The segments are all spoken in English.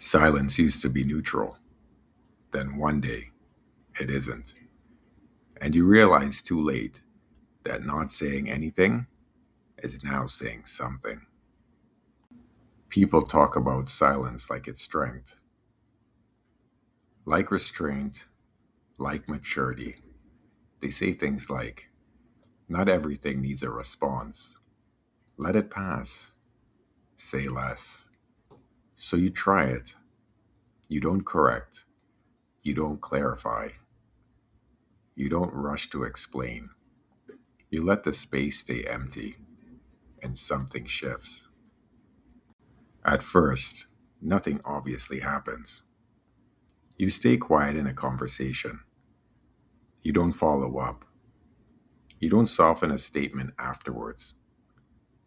Silence used to be neutral, then one day it isn't. And you realize too late that not saying anything is now saying something. People talk about silence like it's strength, like restraint, like maturity. They say things like, not everything needs a response. Let it pass. Say less. So you try it. You don't correct. You don't clarify. You don't rush to explain. You let the space stay empty, and something shifts. At first, nothing obviously happens. You stay quiet in a conversation. You don't follow up. You don't soften a statement afterwards.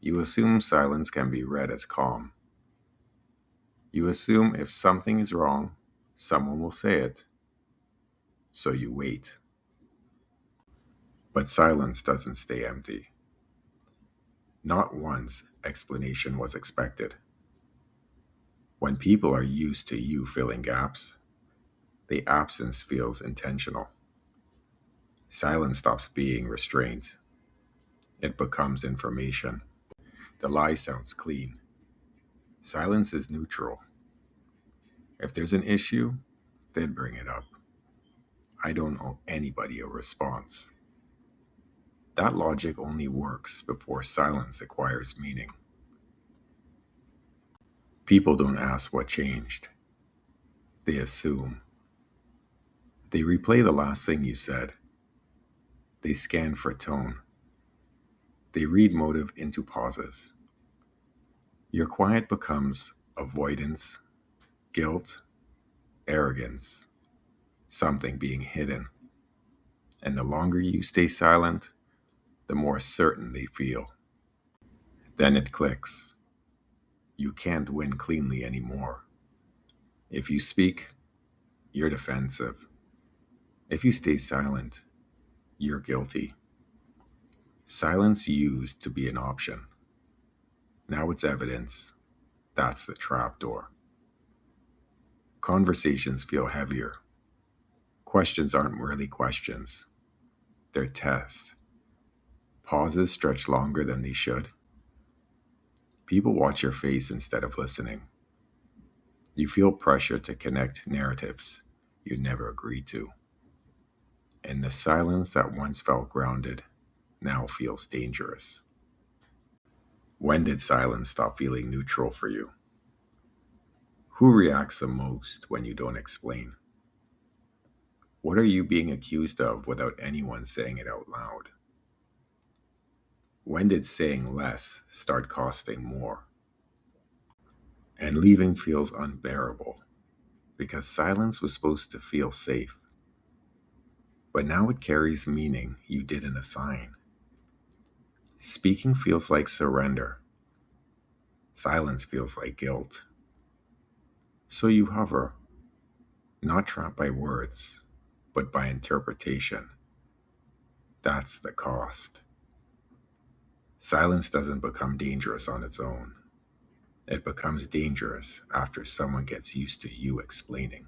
You assume silence can be read as calm. You assume if something is wrong, someone will say it. So you wait. But silence doesn't stay empty. Not once explanation was expected. When people are used to you filling gaps, the absence feels intentional. Silence stops being restraint. It becomes information. The lie sounds clean. Silence is neutral. If there's an issue, they'd bring it up. I don't owe anybody a response. That logic only works before silence acquires meaning. People don't ask what changed. They assume. They replay the last thing you said. They scan for tone. They read motive into pauses. Your quiet becomes avoidance, guilt, arrogance, something being hidden. And the longer you stay silent, the more certain they feel. Then it clicks. You can't win cleanly anymore. If you speak, you're defensive. If you stay silent, you're guilty. Silence used to be an option. Now it's evidence. That's the trapdoor. Conversations feel heavier. Questions aren't really questions, they're tests. Pauses stretch longer than they should. People watch your face instead of listening. You feel pressure to connect narratives you never agreed to. And the silence that once felt grounded now feels dangerous. When did silence stop feeling neutral for you? Who reacts the most when you don't explain? What are you being accused of without anyone saying it out loud? When did saying less start costing more? And leaving feels unbearable because silence was supposed to feel safe. But now it carries meaning you didn't assign. Speaking feels like surrender. Silence feels like guilt. So you hover, not trapped by words, but by interpretation. That's the cost. Silence doesn't become dangerous on its own. It becomes dangerous after someone gets used to you explaining.